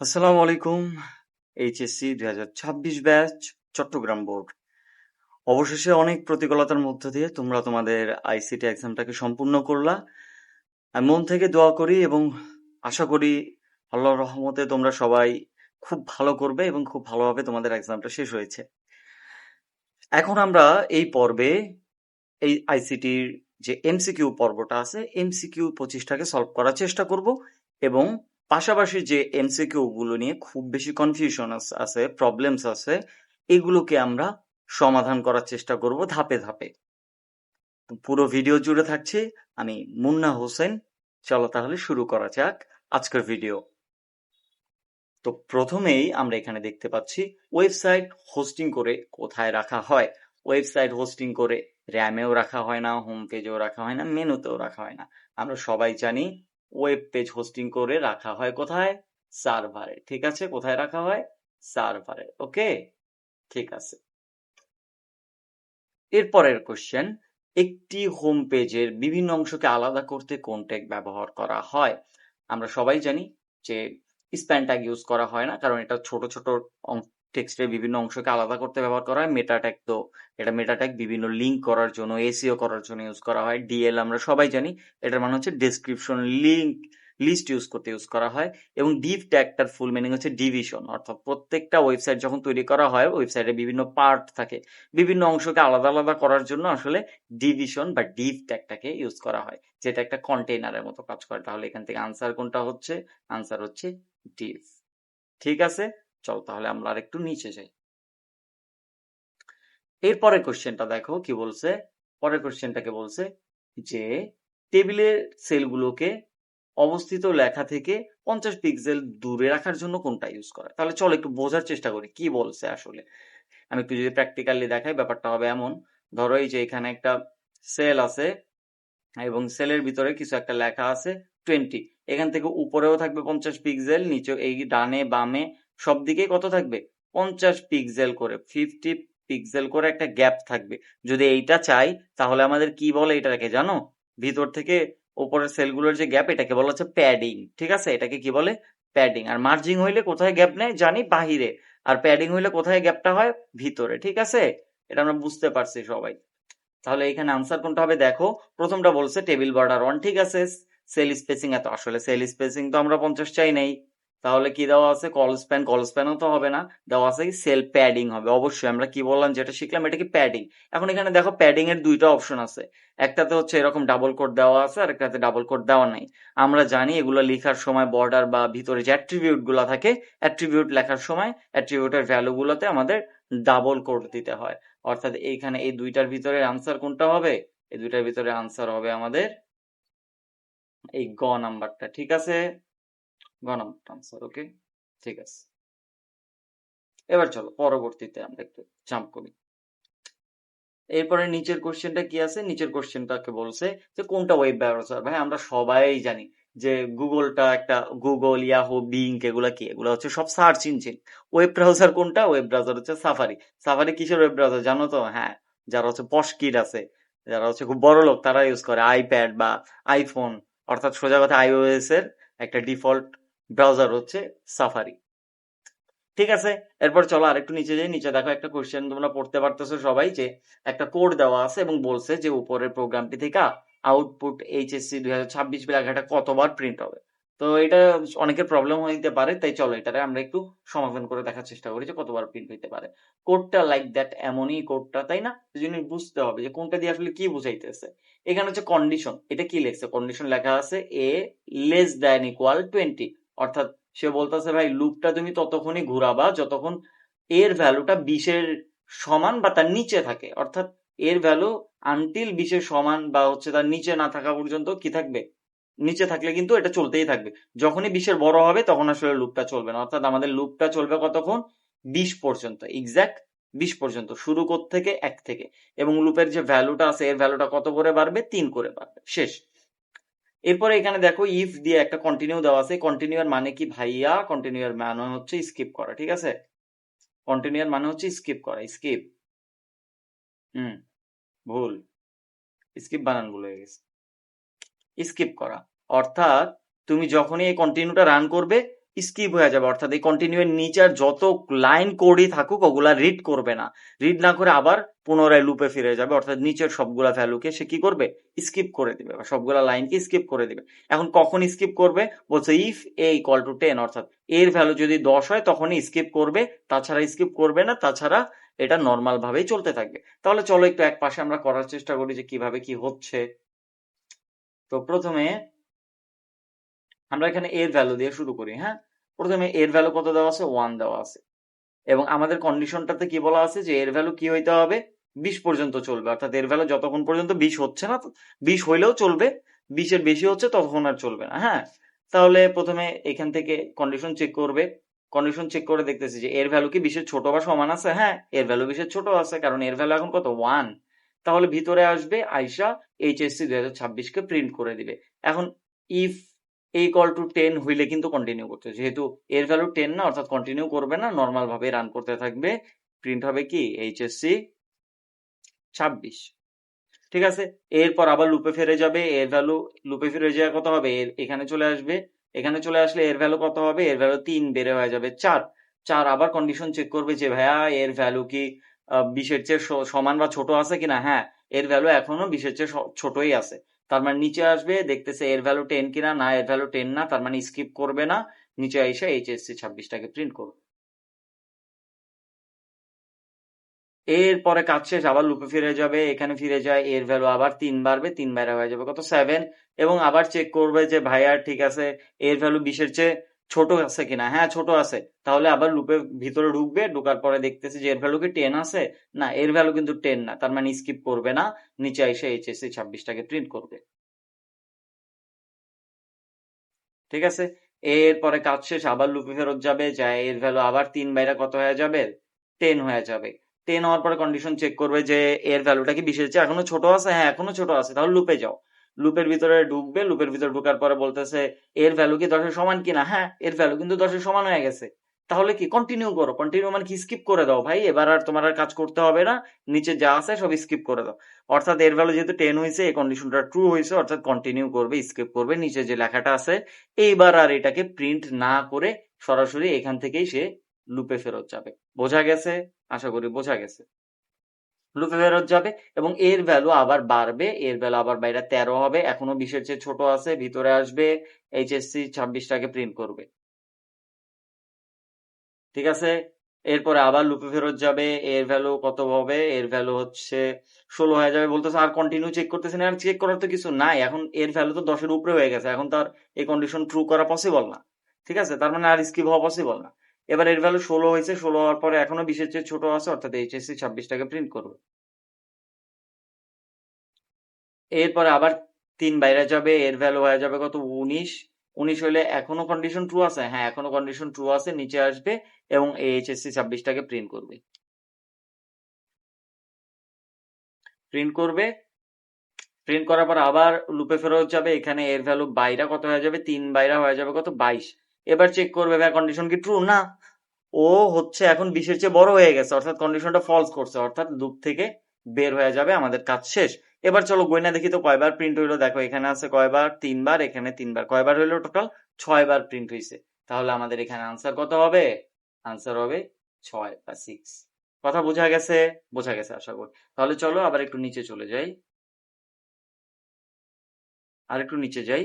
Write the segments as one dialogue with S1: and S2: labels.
S1: আসসালামু আলাইকুম। HSC 2026 batch Chattogram board. অবশেষে অনেক প্রতিকূলতার মধ্য দিয়ে তোমরা তোমাদের আইসিটি এক্সামটাকে সম্পূর্ণ করলা। আমি মন থেকে দোয়া করি এবং আশা করি আল্লাহর রহমতে তোমরা সবাই খুব ভালো করবে এবং খুব ভালোভাবে তোমাদের এক্সামটা শেষ হয়েছে। এখন আমরা এই পর্বে এই আইসিটির যে এমসিকিউ পর্বটা আছে এমসিকিউ 25টাকে সলভ করার চেষ্টা করব এবং পাশাপাশি যে এমসিকিউ গুলো নিয়ে খুব বেশি কনফিউশন আছে, প্রবলেমস আছে, এগুলোকে আমরা সমাধান করার চেষ্টা করব ধাপে ধাপে। তো পুরো ভিডিও জুড়ে থাকছে আমি মুন্না হোসেন। চলো তাহলে শুরু করা যাক আজকের ভিডিও। তো প্রথমেই আমরা এখানে দেখতে পাচ্ছি ওয়েবসাইট হোস্টিং করে কোথায় রাখা হয়। ওয়েবসাইট হোস্টিং করে র্যামেও রাখা হয় না, হোম পেজেও রাখা হয় না, মেনুতেও রাখা হয় না। আমরা সবাই জানি ওয়েব পেজ হোস্টিং করে রাখা হয় কোথায়? সার্ভারে। ঠিক আছে, কোথায় রাখা হয়? সার্ভারে। ওকে, ঠিক আছে। এরপরের কোশ্চেন, একটি হোম পেজের বিভিন্ন অংশকে আলাদা করতে কোন ট্যাগ ব্যবহার করা হয়? আমরা সবাই জানি যে স্প্যান ট্যাগ ইউজ করা হয় না, কারণ এটা ছোট ছোট টেক্সটের বিভিন্ন অংশকে আলাদা করতে ব্যবহার করা হয়। মেটা ট্যাগ তো এটা মেটা ট্যাগ বিভিন্ন লিঙ্ক করার জন্য, এসইও করার জন্য ইউজ করা হয়। ডিএল আমরা সবাই জানি, এটার মানে হচ্ছে ডেসক্রিপশন লিঙ্ক লিস্ট ইউজ করতে ইউজ করা হয়। এবং ডিভ ট্যাগটার ফুল মিনিং হচ্ছে ডিভিশন, অর্থাৎ প্রত্যেকটা ওয়েবসাইট যখন তৈরি করা হয় ওয়েবসাইটে বিভিন্ন পার্ট থাকে, বিভিন্ন অংশকে আলাদা আলাদা করার জন্য আসলে ডিভিশন বা ডিভ ট্যাগটাকে ইউজ করা হয়, যেটা একটা কন্টেইনারের মতো কাজ করে। তাহলে এখান থেকে আনসার কোনটা হচ্ছে? আনসার হচ্ছে ডিভ। ঠিক আছে, চল তাহলে আমরা আরেকটু নিচে যাই। এরপরের কোশ্চেনটা দেখো কি বলছে। পরের কোশ্চেনটাকে বলছে যে টেবিলের সেলগুলোকে অবস্থিত লেখা থেকে 50 পিক্সেল দূরে রাখার জন্য কোনটা ইউজ করে। তাহলে চলো একটু বোঝার চেষ্টা করি কি বলছে আসলে। আমি একটু যদি প্র্যাকটিক্যালি দেখাই, ব্যাপারটা হবে এমন। ধরো এই যে এখানে একটা সেল আছে এবং সেলের ভিতরে কিছু একটা লেখা আছে 20। এখান থেকে উপরেও থাকবে 50 পিক্সেল, নিচে এই ডানে বামে সব দিকেই কত থাকবে? 50 পিক্সেল করে, 50 পিক্সেল করে একটা গ্যাপ থাকবে। যদি এইটা চাই তাহলে আমাদের কি বলে এটাকে জানো? ভিতর থেকে উপরের সেলগুলোর যে গ্যাপ, এটাকে বলা হচ্ছে প্যাডিং। ঠিক আছে, এটাকে কি বলে? প্যাডিং। আর মার্জিং হইলে কোথায় গ্যাপ নেয় জানি? বাহিরে। আর প্যাডিং হইলে কোথায় গ্যাপটা হয়? ভিতরে। ঠিক আছে, এটা আমরা বুঝতে পারছি সবাই। তাহলে এখানে আনসার কোনটা হবে দেখো। প্রথমটা বলছে টেবিল বর্ডার 1, ঠিক আছে। সেল স্পেসিং এত, আসলে সেল স্পেসিং তো আমরা 50 চাই নাই। তাহলে কি দেওয়া আছে? কল স্প্যান, কল স্প্যানও তো হবে না। দেওয়া আছে কি? সেল প্যাডিং হবে। অবশ্যই আমরা কি বললাম, যেটা শিখলাম এটা কি? প্যাডিং। এখন এখানে দেখো প্যাডিং এর দুইটা অপশন আছে। একটাতে হচ্ছে এরকম ডাবল কোট দেওয়া আছে, আর একটাতে ডাবল কোট দেওয়া নাই। আমরা জানি এগুলো লেখার সময় বর্ডার বা ভিতরে যে অ্যাট্রিবিউট গুলা থাকে, অ্যাট্রিবিউট লেখার সময় অ্যাট্রিবিউটের ভ্যালু গুলোতে আমাদের ডাবল কোট দিতে হয়। অর্থাৎ এইখানে এই দুইটার ভিতরে আনসার কোনটা হবে? এই দুইটার ভিতরে আনসার হবে আমাদের এই গ নাম্বারটা। ঠিক আছে, গ নাম্বারটা আনসার। ওকে, ঠিক আছে। এবার চলো পরবর্তীতে আমরা একটু জাম্প করি। এরপরে নিচের কোশ্চেনটা কি আছে? নিচের কোশ্চেনটাকে বলছে যে কোনটা ওয়েব ব্রাউজার। ভাই আমরা সবাই জানি যে গুগলটা একটা, গুগল, ইয়াহু, বিং, এগুলা কি? এগুলো হচ্ছে সব সার্চ ইঞ্জিন। ওয়েব ব্রাউজার কোনটা? ওয়েব ব্রাউজার হচ্ছে সাফারি। সাফারি কিসের ওয়েব ব্রাউজার জানো তো? হ্যাঁ, যারা হচ্ছে পশ কিড আছে, যারা হচ্ছে খুব বড় লোক, তারা ইউজ করে আইপ্যাড বা আইফোন, অর্থাৎ সোজা কথা আইওএস এর একটা ডিফল্ট ব্রাউজার হচ্ছে সাফারি। ঠিক আছে, এরপর চলো আরেকটু নিচে যাই। নিচে দেখো একটা কোশ্চেন তোমরা পড়তে পারতেছো সবাই, যে একটা কোড দেওয়া আছে এবং বলছে যে উপরের প্রোগ্রামটি থেকে আউটপুট এইচএসসি 2026 লেখাটা কতবার প্রিন্ট হবে। তো এটা অনেকের প্রবলেম হইতে পারে, তাই চলো এটারে আমরা একটু সমাধান করে দেখার চেষ্টা করি যে কতবার প্রিন্ট হইতে পারে। কোডটা লাইক দ্যাট, এমনই কোডটা, তাই না? এই জন্য বুঝতে হবে যে কোনটা দিয়ে আসলে কি বুঝাইতেছে। এখানে হচ্ছে কন্ডিশন, এটা কি লেখছে? কন্ডিশন লেখা আছে এ লেস দ্যান ইকুয়াল 20, অর্থাৎ সে বলতেছে ভাই লুপটা তুমি ততক্ষণই ঘুরাবা যতক্ষণ এর ভ্যালুটা 20-এর সমান বা তার নিচে থাকে। অর্থাৎ এর ভ্যালু আনটিল 20-এর সমান বা হচ্ছে তার নিচে না থাকা পর্যন্ত কি থাকবে? নিচে থাকলে কিন্তু এটা চলতেই থাকবে। যখনই 20-এর বড় হবে তখন আসলে লুপটা চলবে না। অর্থাৎ আমাদের লুপটা চলবে কতক্ষণ? 20 পর্যন্ত, এক্সাক্ট 20 পর্যন্ত, শুরু থেকে 1 থেকে। এবং লুপের যে ভ্যালুটা আছে এর ভ্যালুটা কত করে বাড়বে? 3 করে বাড়বে। শেষ। এরপরে এখানে দেখো ইফ দিয়ে একটা কন্টিনিউ দেওয়া আছে। কন্টিনিউ এর মানে কি ভাইয়া? কন্টিনিউ এর মানে হচ্ছে স্কিপ করা। ঠিক আছে, কন্টিনিউ এর মানে হচ্ছে স্কিপ করা। স্কিপ, হুম, ভুল, স্কিপ বানান ভুল হয়ে গেছে। স্কিপ করা অর্থাৎ তুমি যখনই এই কন্টিনিউটা রান করবে স্কিপ হয়ে যাবে, অর্থাৎ এই কন্টিনিউ এর নিচে আর যত লাইন কোডই থাকুক ওগুলা রিড করবে না, রিড না করে আবার পুনরায় লুপে ফিরে যাবে, অর্থাৎ নিচের সবগুলা ভ্যালুকে সে কি করবে, স্কিপ করে দিবে বা সবগুলা লাইনকে স্কিপ করে দিবে। এখন কখন স্কিপ করবে বলছে, ইফ এ ইকুয়াল টু 10, অর্থাৎ এর ভ্যালু যদি 10 হয় তখনই স্কিপ করবে, তাছাড়া স্কিপ করবে না, তাছাড়া এটা নর্মাল ভাবেই চলতে থাকবে। তাহলে চলো একটু এক পাশে আমরা করার চেষ্টা করি যে কিভাবে কি হচ্ছে। তো প্রথমে আমরা এখানে এর ভ্যালু দিয়ে শুরু করি। হ্যাঁ, প্রথমে এর ভ্যালু কত দেওয়া আছে, 1 দেওয়া আছে, এবং আমাদের কন্ডিশনটাতে কি বলা আছে যে এর ভ্যালু কি হইতে হবে, 20 পর্যন্ত চলবে, অর্থাৎ এর ভ্যালু যতক্ষণ পর্যন্ত 20 হচ্ছে না, 20 হইলেও চলবে, 20 এর বেশি হচ্ছে ততক্ষণ আর চলবে না। হ্যাঁ, তাহলে প্রথমে এখান থেকে কন্ডিশন চেক করবে, কন্ডিশন চেক করে দেখতেছি যে এর ভ্যালু কি 20 এর ছোট বা সমান আছে। হ্যাঁ, এর ভ্যালু 20 এর ছোট আছে, কারণ এর ভ্যালু এখন কত, 1। তাহলে ভিতরে আসবে, আইসা এইচএসসি 2026 কে প্রিন্ট করে দিবে। এখন ইফ ইকুয়াল টু 10 হইলে কিন্তু কন্টিনিউ করতে, যেহেতু এর ভ্যালু 10 না, অর্থাৎ কন্টিনিউ করবে না, নর্মাল ভাবে রান করতে থাকবে, প্রিন্ট হবে কি এইচএসসি 26। ঠিক আছে, এরপর আবার লুপে ফিরে যাবে, এর ভ্যালু লুপে ফিরে যাওয়া কত হবে, এখানে চলে আসবে, এখানে চলে আসলে এর ভ্যালু কত হবে, এর ভ্যালু 3 বেড়ে হয়ে যাবে 4। 4 আবার কন্ডিশন চেক করবে যে ভাইয়া এর ভ্যালু কি 20 এর চেয়ে সমান বা ছোট আছে কিনা। হ্যাঁ, এর ভ্যালু এখনো 20 এর চেয়ে ছোটই আছে, তার মানে নিচে আসবে, দেখতেছে এর ভ্যালু 10 কিনা, না এর ভ্যালু 10 না, তার মানে স্কিপ করবে না, নিচে এসে এইচএসসি 26টাকে প্রিন্ট করবে। এরপরে কাজ শেষ, আবার লুপে ফিরে যাবে, এখানে ফিরে যায়, এর ভ্যালু আবার 3 বাড়বে, 3 বাইরে হয়ে যাবে কত, 7, এবং আবার চেক করবে যে ভাইয়া ঠিক আছে এর ভ্যালু 20 এর চেয়ে ছোট আছে কিনা। হ্যাঁ, ছোট আছে, তাহলে আবার লুপের ভিতরে ঢুকবে, ঢোকার পরে দেখতেছে যে এর ভ্যালু কি 10 আছে, না এর ভ্যালু কিন্তু 10 না, তার মানে স্কিপ করবে না, নিচে এসে এইচএসসি 26টাকে প্রিন্ট করবে। ঠিক আছে, এরপরে কাজ শেষ, আবার লুপে ফেরত যাবে, যায় এর ভ্যালু আবার 3 বাইরে কত হয়ে যাবে, 10 হয়ে যাবে। 10 হওয়ার পরে কন্ডিশন চেক করবে যে এর ভ্যালুটা কি 20 এর চেয়ে এখনো ছোট আছে, হ্যাঁ এখনো ছোট আছে, তাহলে লুপে যাও, লুপের ভিতরে ঢুকবে, লুপের ভিতরে ঢোকার পরে বলতেছে এর ভ্যালু কি 10 এর সমান কিনা, হ্যাঁ এর ভ্যালু কিন্তু 10 এর সমান হয়ে গেছে, তাহলে কি কন্টিনিউ করো, কন্টিনিউ মানে কি স্কিপ করে দাও ভাই, এবার আর তোমার আর কাজ করতে হবে না, নিচে যা আছে সব স্কিপ করে দাও, অর্থাৎ এর ভ্যালু যেহেতু 10 হয়েছে, এই কন্ডিশনটা ট্রু হয়েছে, অর্থাৎ কন্টিনিউ করবে, স্কিপ করবে, নিচে যে লেখাটা আছে এইবার আর এটাকে প্রিন্ট না করে সরাসরি এখান থেকেই সে লুপে ফেরত যাবে। বোঝা গেছে, আশা করি বোঝা গেছে। লুপে ফেরত যাবে এবং এর ভ্যালু আবার বাড়বে, এর ভ্যালু আবার বাইরে 13 হবে, এখনো 20 এর চেয়ে ছোট আছে, ভিতরে আসবে, এইচএসসি 26টাকে প্রিন্ট করবে। ঠিক আছে, এরপরে আবার লুপে ফেরত যাবে, এর ভ্যালু কত হবে, এর ভ্যালু হচ্ছে 16 হয়ে যাবে, বলতেছে আর কন্টিনিউ চেক করতেছে না, আর চেক করার তো কিছু নাই, এখন এর ভ্যালু তো 10 এর উপরে হয়ে গেছে, এখন তার এই কন্ডিশন ট্রু করা পসিবল না। ঠিক আছে, তার মানে আর স্কিপ হওয়া পসিবল না। এবার এর ভ্যালু 16 হয়েছে, 16 হওয়ার পরে এখনো 20 এর চেয়ে ছোট আছে, অর্থাৎ এইচএসসি 26টাকে প্রিন্ট করবে। এরপরে আবার 3 বাইরে যাবে, এর ভ্যালু হয়ে যাবে কত, 19। 19 হলে এখনো কন্ডিশন ট্রু আছে, হ্যাঁ এখনো কন্ডিশন ট্রু আছে, নিচে আসবে এবং এইচএসসি 26টাকে প্রিন্ট করবে, প্রিন্ট করবে, প্রিন্ট করার পর আবার লুপে ফেরত যাবে, এখানে এর ভ্যালু বাইরা কত হয়ে যাবে, 3 বাইরা হয়ে যাবে কত, 22। এবার চেক করবে ভাই কন্ডিশন কি ট্রু, না ও হচ্ছে এখন 20 এর চেয়ে বড় হয়ে গেছে, অর্থাৎ কন্ডিশনটা ফলস করছে, অর্থাৎ লুপ থেকে বের হয়ে যাবে, আমাদের কাজ শেষ। এবার চলো গয়না দেখি তো কয়বার প্রিন্ট হইলো, দেখো এখানে আছে কয়বার, 3 বার, এখানে 3 বার, কয়বার হইলো টোটাল, 6 বার প্রিন্ট হয়েছে, তাহলে আমাদের এখানে আনসার কত হবে, আনসার হবে 6 বা 6। কথা বোঝা গেছে, বোঝা গেছে আশা করি। তাহলে চলো আবার একটু নিচে চলে যাই, আর একটু নিচে যাই,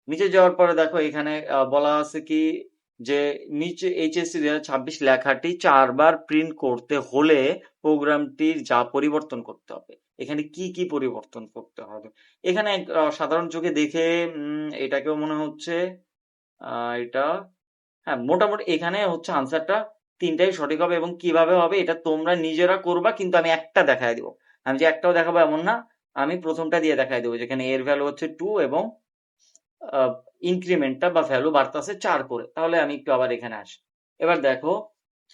S1: নিচে যাওয়ার পরে দেখো এখানে বলা আছে কি যে নিচে এইচএসসি 2026 লেখাটি 4 বার প্রিন্ট করতে হলে প্রোগ্রামটির যা পরিবর্তন করতে হবে, এখানে কি কি পরিবর্তন করতে হবে, এখানে সাধারণ চোখে দেখে এটাকেও মনে হচ্ছে এটা, হ্যাঁ মোটামুটি এখানে হচ্ছে আনসারটা তিনটাই সঠিক হবে, এবং কিভাবে হবে এটা তোমরা নিজেরা করবা, কিন্তু আমি একটা দেখায় দিব, আমি যে একটাও দেখাবো এমন না, আমি প্রথমটা দিয়ে দেখাই দেবো, যেখানে এর ভ্যালু হচ্ছে 2 এবং ইনক্রিমেন্টটা বা ভ্যালু বাড়তেছে 4 করে, তাহলে আমি একটু আবার এখানে আসি। এবার দেখো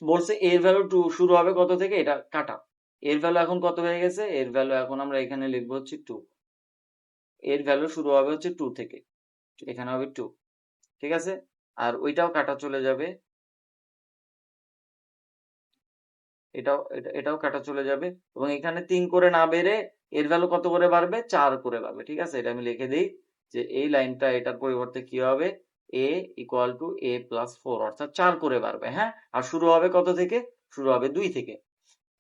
S1: বলছে এর ভ্যালু 2 শুরু হবে কত থেকে, এটা কাটা, এর ভ্যালু এখন কত হয়ে গেছে, এর ভ্যালু এখন আমরা এখানে লিখবো হচ্ছে 2, এর ভ্যালু শুরু হবে হচ্ছে 2 থেকে, এখানে হবে 2। ঠিক আছে, আর ওইটাও কাটা চলে যাবে, এটাও কাটা চলে যাবে, এবং এখানে 3 করে না বেড়ে এর ভ্যালু কত করে বাড়বে, 4 করে বাড়বে। ঠিক আছে, এটা আমি লিখে দিই যে এই লাইনটা এটার পরিবর্তে কি হবে, এ ইকুয়াল টু এ প্লাস 4, অর্থাৎ 4 করে বাড়বে। হ্যাঁ, আর শুরু হবে কত থেকে? শুরু হবে 2 থেকে।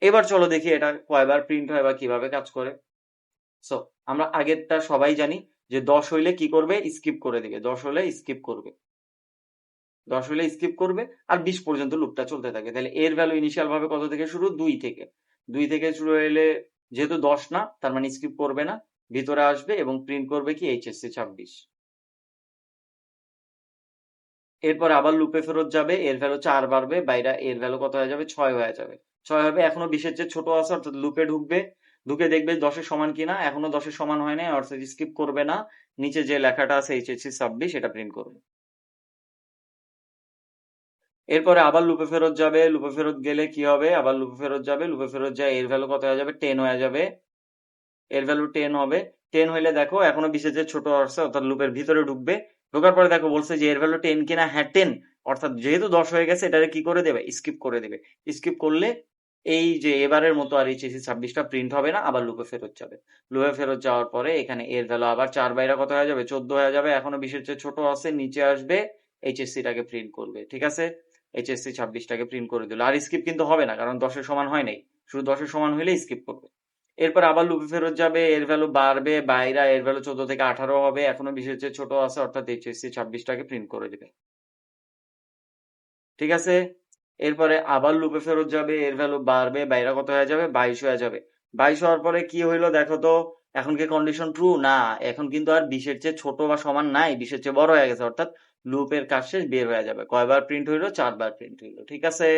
S1: এবার চলো দেখি এটা কয়বার প্রিন্ট হয় বা কিভাবে কাজ করে। সো আমরা আগেরটা সবাই জানি যে 10 হইলে কি করবে? স্কিপ করে দিবে। 10 হলে স্কিপ করবে, 10 হলে স্কিপ করবে, আর 20 পর্যন্ত লুপটা চলতে থাকে। তাহলে এর ভ্যালু ইনিশিয়াল ভাবে কত থেকে শুরু? 2 থেকে। 2 থেকে শুরু হইলে যেহেতু 10 না, তার মানে স্কিপ করবে না, ভিতরে আসবে এবং প্রিন্ট করবে কি? HSC 26। এরপর আবার লুপে ফেরত যাবে, এর ভ্যালু 4 বাড়বে, বাইরে এর ভ্যালু কত হয়ে যাবে? 6 হয়ে যাবে। 6 হবে, এখনো 20-এর চেয়ে ছোট আছে, অর্থাৎ লুপে ঢুকবে, ঢুকে দেখবে 10-এর সমান কিনা, এখনো 10-এর সমান হয় না, অর্থাৎ স্কিপ করবে না, নিচে যে লেখাটা আছে HSC 26 এটা প্রিন্ট করবে। এরপরে আবার লুপে ফেরত যাবে, লুপে ফেরত গেলে কি হবে? আবার লুপে ফেরত যাবে, লুপে ফেরত যায় এর ভ্যালু কত হয়ে যাবে? 10 হয়ে যাবে, এর ভ্যালু 10 হবে। 10 হইলে দেখো এখনো 20-এর চেয়ে ছোট আছে, অর্থাৎ লুপের ভিতরে ঢুকবে, ঢোকার পরে দেখো বলছে যে এর ভ্যালু 10 কিনা? হ্যাঁ 10, অর্থাৎ যেহেতু 10 হয়ে গেছে এটাকে কি করে দেবে? স্কিপ করে দেবে। স্কিপ করলে এই যে এবারের মতো আর HSC 26টা প্রিন্ট হবে না, আবার লুপে ফেরত যাবে। লুপে ফেরত যাওয়ার পরে এখানে এর ভ্যালু আবার 4 বাইরে কত হয়ে যাবে? 14 হয়ে যাবে, এখনো 20-এর চেয়ে ছোট আছে, নিচে আসবে, HSC টাকে প্রিন্ট করবে। ঠিক আছে, HSC 26টাকে প্রিন্ট করে দিল, আর স্কিপ কিন্তু হবে না, কারণ 10-এর সমান হয় নাই, শুধু 10-এর সমান হইলে স্কিপ করবে। এরপর আবার লুপে ফেরত যাবে, এর ভ্যালু বাড়বে, বাইরা এর ভ্যালু 14 থেকে 18 হবে, এখনো 20-এর চেয়ে ছোট আছে, অর্থাৎ HSC 26টাকে প্রিন্ট করে দিবে। ঠিক আছে, এরপরে আবার লুপে ফেরত যাবে, এর ভ্যালু বাড়বে, বাইরা কত হয়ে যাবে? 22 হয়ে যাবে। 22 হওয়ার পরে কি হইলো দেখো তো, এখন কি কন্ডিশন ট্রু? না, এখন কিন্তু আর 20-এর চেয়ে ছোট বা সমান নাই, 20-এর চেয়ে বড় হয়ে গেছে, অর্থাৎ লুপের কাজ শেষ, বের হয়ে যাবে। কয়বার প্রিন্ট হইলো? 4 বার প্রিন্ট হইলো। ঠিক আছে,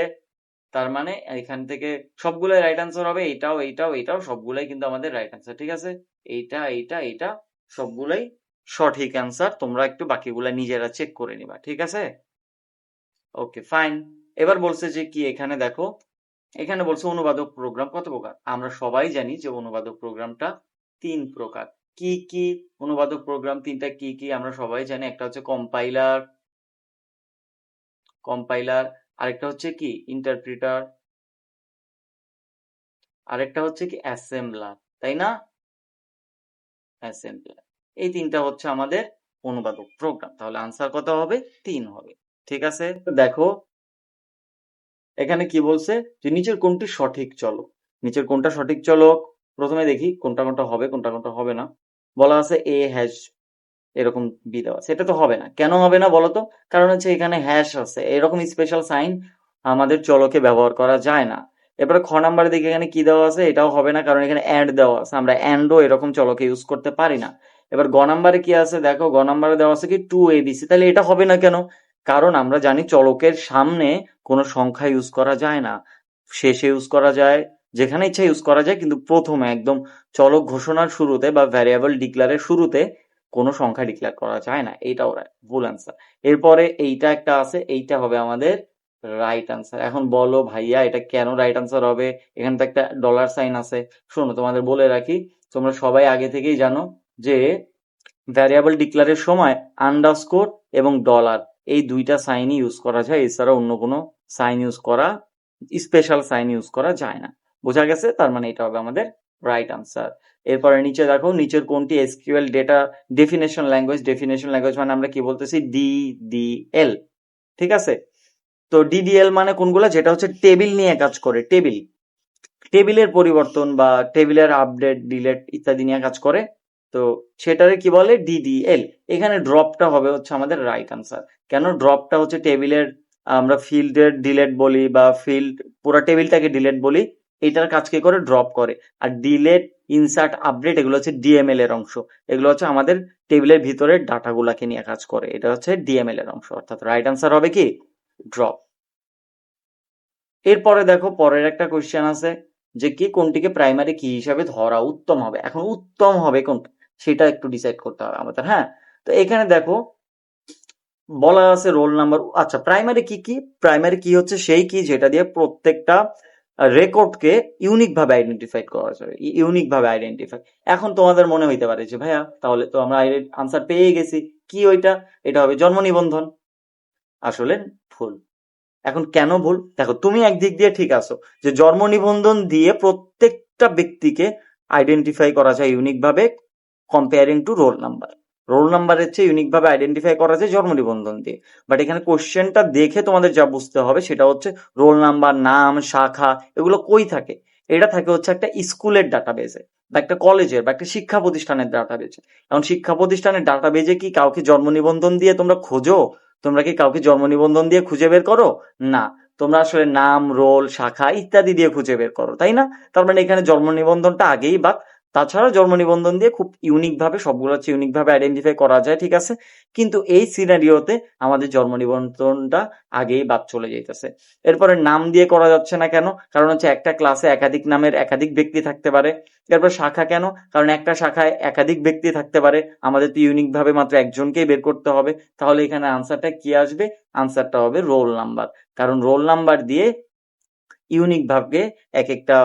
S1: তার মানে এখান থেকে সবগুলাই রাইট আনসার হবে, এটাও এটাও এটাও সবগুলাই কিন্তু আমাদের রাইট আনসার। ঠিক আছে, এইটা এইটা এটা সবগুলাই সঠিক অ্যান্সার। তোমরা একটু বাকিগুলা নিজেরা চেক করে নিবা। ঠিক আছে, ওকে ফাইন। এবার বলছে যে কি, এখানে দেখো, এখানে বলছে অনুবাদক প্রোগ্রাম কত প্রকার। আমরা সবাই জানি যে অনুবাদক প্রোগ্রামটা 3 প্রকার। কি কি অনুবাদক প্রোগ্রাম তিনটা কি কি আমরা সবাই জানি? একটা হচ্ছে কম্পাইলার, কম্পাইলার, আরেকটা হচ্ছে কি? ইন্টারপ্রিটার, আরেকটা হচ্ছে কি? অ্যাসেম্বলার, তাই না? অ্যাসেম্বলার, এই তিনটা হচ্ছে আমাদের অনুবাদক প্রোগ্রাম। তাহলে আনসার কত হবে? 3 হবে। ঠিক আছে, তো দেখো এখানে কি বলছে যে নিচের কোনটি সঠিক চলক। নিচের কোনটা সঠিক চলক? প্রথমে দেখি কোনটা কোনটা হবে, কোনটা কোনটা হবে না। বলা আছে এ হ্যাশ, এরকম বি দেওয়া আছে, এটা তো হবে না। কেন হবে না বলতো? কারণ হচ্ছে এখানে হ্যাশ আছে, এরকম স্পেশাল সাইন আমাদের চলকে ব্যবহার করা যায় না। এরপরে খ নাম্বারের দিকে এখানে কি দেওয়া আছে? এটাও হবে না, কারণ এখানে অ্যান্ড দেওয়া আছে, আমরা অ্যান্ডও এরকম চলকে ইউজ করতে পারি না। এবার গ নাম্বারে কি আছে দেখো, গ নাম্বারে দেওয়া আছে কি 2abc, তাহলে এটা হবে না কেন? কারণ আমরা জানি চলকের সামনে কোনো সংখ্যা ইউজ করা যায় না, শেষে ইউজ করা যায়, যেখানে ইচ্ছা ইউজ করা যায়, কিন্তু প্রথমে একদম চলক ঘোষণার শুরুতে বা ভ্যারিয়েবল ডিক্লারের শুরুতে কোনো সংখ্যা ডিক্লেয়ার করা যায় না। এইটাও ভুল অ্যান্সার। এরপরে এইটা একটা আছে, এইটা হবে আমাদের রাইট আনসার। এখন বলো ভাইয়া এটা কেন রাইট আনসার হবে? এখানে তো একটা ডলার সাইন আছে। শোনো তোমাদের বলে রাখি, তোমরা সবাই আগে থেকেই জানো যে ভ্যারিয়েবল ডিক্লারের সময় আন্ডারস্কোর এবং ডলার এই দুইটা সাইনই ইউজ করা যায়, এছাড়া অন্য কোনো সাইন ইউজ করা, স্পেশাল সাইন ইউজ করা যায় না। বোঝা গেছে? তার মানে এটা হবে আমাদের রাইট আনসার। এরপরে নিচে দেখো, নিচের কোনটি SQL data definition language? Definition language মানে আমরা কি বলতেছি? ডিডিএল। ঠিক আছে, তো ডিডিএল মানে কোনগুলা? যেটা হচ্ছে টেবিল নিয়ে কাজ করে, টেবিল, টেবিলের পরিবর্তন বা টেবিলের আপডেট ডিলেট ইত্যাদি নিয়ে কাজ করে, তো সেটারে কি বলে? ডিডিএল। এখানে ড্রপটা হবে হচ্ছে আমাদের রাইট আনসার। কেন? ড্রপটা হচ্ছে টেবিলের, আমরা ফিল্ডের ডিলেট বলি বা ফিল্ড পুরো টেবিলটাকে ডিলেট বলি, এটার কাজ কি করে? ড্রপ করে। আর ডিলেট, ইনসার্ট, আপডেট এগুলো হচ্ছে ডিএমএল এর অংশ, এগুলো হচ্ছে আমাদের টেবিলের ভিতরের ডাটাগুলাকে নিয়ে কাজ করে, এটা হচ্ছে ডিএমএল এর অংশ, অর্থাৎ রাইট আনসার হবে কি? ড্রপ। এরপরে দেখো পরের একটা কোশ্চেন আছে যে কি, কোনটিকে প্রাইমারি কি হিসাবে ধরা উত্তম হবে। এখন উত্তম হবে কোনটা সেটা একটু ডিসাইড করতে হবে আমাদের। হ্যাঁ, তো এখানে দেখো বলা আছে রোল নাম্বার। আচ্ছা, প্রাইমারি কি কি? প্রাইমারি কি হচ্ছে সেই কি যেটা দিয়ে প্রত্যেকটা রেকর্ডকে ইউনিক ভাবে আইডেন্টিফাই করা যাবে, ইউনিক ভাবে আইডেন্টিফাই। এখন তোমাদের মনে হইতে পারে যে ভাইয়া তাহলে তো আমরা আনসার পেয়ে গেছি, কি ওইটা? এটা হবে জন্ম নিবন্ধন। আসলে ভুল। এখন কেন ভুল? দেখো, তুমি একদিক দিয়ে ঠিক আছো যে জন্ম নিবন্ধন দিয়ে প্রত্যেকটা ব্যক্তিকে আইডেন্টিফাই করা যায় ইউনিক ভাবে, comparing to roll number. Roll নাম্বারের চেয়ে ইউনিক ভাবে আইডেন্টিফাই করা যায় জন্ম নিবন্ধন দিয়ে। বাট এখানে কোশ্চেনটা দেখে তোমাদের যা বুঝতে হবে সেটা হচ্ছে রোল নাম্বার, নাম, শাখা এগুলো কই থাকে? এটা থাকে হচ্ছে একটা স্কুলের ডাটাবেজে বা একটা কলেজের বা একটা শিক্ষা প্রতিষ্ঠানের ডাটাবেজে। এখন শিক্ষা প্রতিষ্ঠানের ডাটাবেজে কি কাউকে জন্ম নিবন্ধন দিয়ে তোমরা খোঁজো? তোমরা কি কাউকে জন্ম নিবন্ধন দিয়ে খুঁজে বের করো? না, তোমরা আসলে নাম, রোল, শাখা ইত্যাদি দিয়ে খুঁজে বের করো, তাই না? তার মানে এখানে জন্ম নিবন্ধনটা আগেই বাদ। তাছাড়া জন্ম নিবন্ধন দিয়ে খুব ইউনিক ভাবে সবগুলো হচ্ছে ইউনিক ভাবে আইডেন্টিফাই করা যায়, ঠিক আছে। কিন্তু এই সিনারিওতে আমাদের জন্ম নিবন্ধনটা আগেই বাদ চলে যাইতেছে। এরপরে নাম দিয়ে করা যাচ্ছে না কেন? কারণ হচ্ছে একটা ক্লাসে একাধিক নামের একাধিক ব্যক্তি থাকতে পারে। এরপর শাখা কেন? কারণ একটা শাখায় একাধিক ব্যক্তি থাকতে পারে, আমাদের তো ইউনিক ভাবে মাত্র একজনকেই বের করতে হবে। তাহলে এখানে আনসারটা কি আসবে? আনসারটা হবে রোল নাম্বার। কারণ রোল নাম্বার দিয়ে ইউনিক ভাবে এক একটা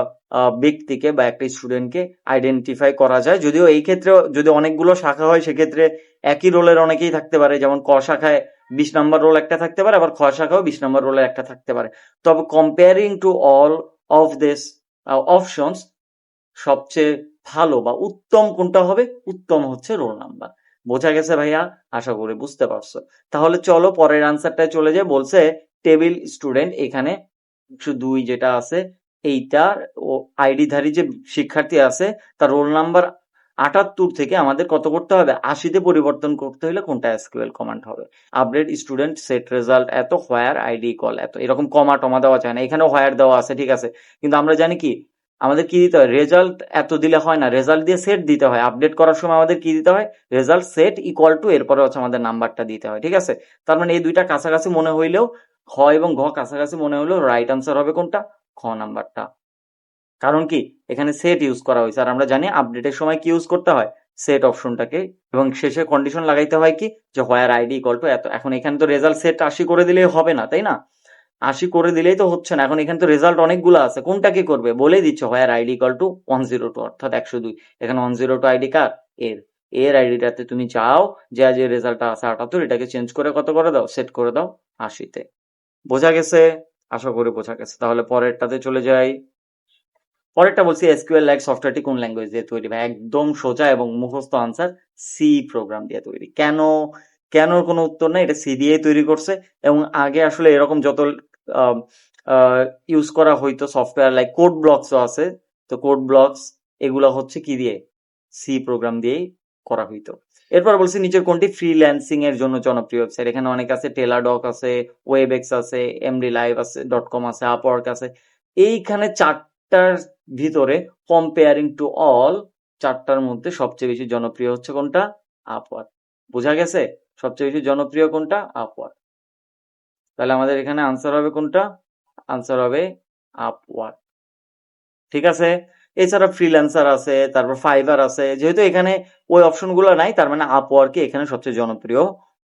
S1: ব্যক্তিকে বা একটা স্টুডেন্টকে আইডেন্টিফাই করা যায়। যদিও এই ক্ষেত্রে যদি অনেকগুলো শাখা হয় সেক্ষেত্রে একই রোলের অনেকেই থাকতে পারে, যেমন ক শাখায় 20 নম্বর রোল একটা থাকতে পারে, আবার খ শাখাও 20 নম্বর রোলের একটা থাকতে পারে। তবে comparing to all of this options সবচেয়ে ভালো বা উত্তম কোনটা হবে? উত্তম হচ্ছে রোল নাম্বার। বোঝা গেছে ভাইয়া? আশা করি বুঝতে পারছো। তাহলে চলো পরের আনসারটায় চলে যায়। বলছে টেবিল স্টুডেন্ট, এখানে 102 যেটা আছে এইটার ও আইডি ধারী যে শিক্ষার্থী আছে তার রোল নাম্বার 78 থেকে আমাদের কত করতে হবে? 80-তে পরিবর্তন করতে হলে কোনটা এসকিউএল কমান্ড হবে? আপডেট স্টুডেন্ট সেট রেজাল্ট এত, হোয়ার আইডি ইকুয়াল এত, এরকম কমা টমা দেওয়া যায় না। এখানেও হোয়ার দেওয়া আছে, ঠিক আছে, কিন্তু আমরা জানি কি আমাদের কি দিতে হয়? রেজাল্ট এত দিলে হয় না, রেজাল্ট দিয়ে সেট দিতে হয়। আপডেট করার সময় আমাদের কি দিতে হয়? রেজাল্ট সেট ইকুয়াল টু, এরপরে হচ্ছে আমাদের নাম্বারটা দিতে হয়, ঠিক আছে। তার মানে এই দুইটা কাছাকাছি মনে হইলেও, খ এবং ঘ কাছাকাছি মনে হলেও রাইট আনসার হবে কোনটা? খ নাম্বারটা। কারণ কি এখানে সেট ইউজ করা হয়েছে, আর আমরা জানি আপডেটের সময় কি ইউজ করতে হয়? সেট অপশনটাকে, এবং শেষে কন্ডিশন লাগাইতে হয় কি, যে হোয়ার আইডি ইকুয়াল টু এত। এখন এখানে তো রেজাল্ট সেট 80 করে দিলেই হবে না, তাই না? 80 করে দিলেই তো হচ্ছে না। এখন এখানে তো রেজাল্ট অনেকগুলো আছে, কোনটা কি করবে বলে দিচ্ছে, হোয়ার আইডি ইকুয়াল টু 102, অর্থাৎ 102। এখানে 102 আইডি কার? এর। এর আইডিটাতে তুমি চাও যে যে রেজাল্টটা আছে 78, এটাকে চেঞ্জ করে কত করে দাও? সেট করে দাও 80-তে। বোঝা গেছে? আশা করি বোঝা গেছে। তাহলে পরেরটাতে চলে যাই। পরেরটা বলছি এসকিউএল লাইক সফটওয়্যারটি কোন ল্যাঙ্গুয়েজ দিয়ে তৈরি? ভাই একদম সোজা এবং মুখস্থ আনসার, সি প্রোগ্রাম দিয়ে তৈরি। কেন? কেন কোনো উত্তর নাই, এটা সি দিয়ে তৈরি করছে। এবং আগে আসলে এরকম যত ইউজ করা হইতো সফটওয়্যার লাইক কোড ব্লকসও আছে, তো কোড ব্লকস এগুলো হচ্ছে কি দিয়ে? সি প্রোগ্রাম দিয়েই করা হইতো। এরপর বলছি নিচের কোনটি ফ্রিল্যান্সিং এর জন্য জনপ্রিয় ওয়েবসাইট? এখানে অনেক আছে, টেলাডক আছে, ওয়েবএক্স আছে, এমডি লাইভ আছে, .com আছে, আপওয়ার্ক আছে। এইখানে চারটার ভিতরে কম্পেয়ারিং টু অল, চারটার মধ্যে সবচেয়ে বেশি জনপ্রিয় হচ্ছে কোনটা? আপওয়ার্ক। বোঝা গেছে? সবচেয়ে বেশি জনপ্রিয় কোনটা? আপওয়ার্ক। তাহলে আমাদের এখানে আনসার হবে কোনটা? আনসার হবে আপওয়ার্ক, ঠিক আছে। এছাড়া ফ্রিল্যান্সার আছে, তারপর ফাইবার আছে। যেহেতু এখানে ওই অপশনগুলো নাই, তার মানে আপওয়ার্ক এখানে সবচেয়ে জনপ্রিয়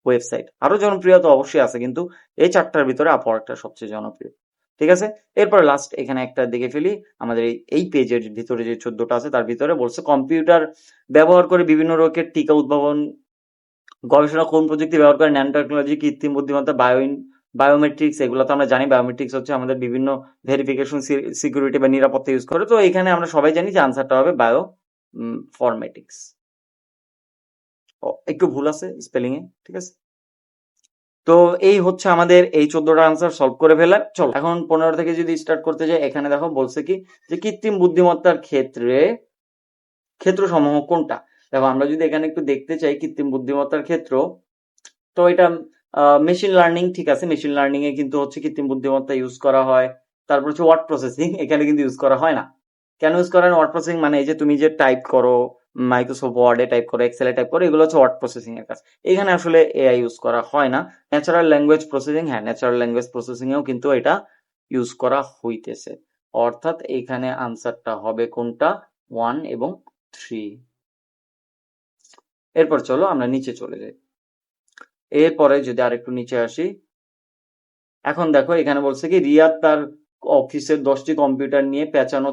S1: ওয়েবসাইট। আরো জনপ্রিয় তো অবশ্যই আছে, কিন্তু এই চারটার ভিতরে আপওয়ার্কটা সবচেয়ে জনপ্রিয়, ঠিক আছে। এরপর লাস্ট এখানে একটা দেখে ফেলি। আমাদের এই পেজের ভিতরে যে 14টা আছে তার ভিতরে বলছে কম্পিউটার ব্যবহার করে বিভিন্ন রোগের টিকা উদ্ভাবন গবেষণা কোন প্রযুক্তি ব্যবহার করে? ন্যানো টেকনোলজি, কৃত্রিম বুদ্ধিমত্তা, বায়োমেট্রিক্স। এগুলো তো আমরা জানি, বায়োমেট্রিক্স হচ্ছে আমাদের বিভিন্ন ভেরিফিকেশন, সিকিউরিটি বা নিরাপত্তা ইউজ করে। তো এখানে আমরা সবাই জানি যে আনসারটা হবে বায়ো ফরমেটিক্স। একটু ভুল আছে স্পেলিং এ, ঠিক আছে। তো এই হচ্ছে আমাদের এই 14টা আনসার সলভ করে ফেলার। চলো এখন 15 থেকে যদি স্টার্ট করতে যাই, এখানে দেখো বলছে কি যে কৃত্রিম বুদ্ধিমত্তার ক্ষেত্র সমূহ কোনটা? দেখো আমরা যদি এখানে একটু দেখতে চাই কৃত্রিম বুদ্ধিমত্তার ক্ষেত্র, তো এটা মেশিন লার্নিং, ঠিক আছে। মেশিন লার্নিং এ কিন্তু হচ্ছে কৃত্রিম বুদ্ধিমত্তা ইউজ করা হয়। তারপর হচ্ছে ওয়ার্ড প্রসেসিং, এখানে কিন্তু ইউজ করা হয় না। কেন ইউজ করেন ওয়ার্ড প্রসেসিং? মানে এই যে তুমি যে টাইপ করো, মাইক্রোসফট ওয়ার্ডে টাইপ করো, এক্সেলে টাইপ করো, এগুলো হচ্ছে ওয়ার্ড প্রসেসিং এর কাজ। এখানে আসলে এআই ইউজ করা হয় না। ন্যাচারাল ল্যাঙ্গুয়েজ প্রসেসিং, হ্যাঁ ন্যাচারাল ল্যাঙ্গুয়েজ প্রসেসিং এও কিন্তু এটা ইউজ করা হইতেছে। অর্থাৎ এখানে আনসারটা হবে কোনটা? 1 এবং 3। এরপর চলো আমরা নিচে চলে যাই। এরপরে যদি আরেকটু নিচে আসি, এখন দেখো এখানে বলছে কি রিয়াদ তার অফিসের 10টি কম্পিউটার নিয়ে পেঁচানো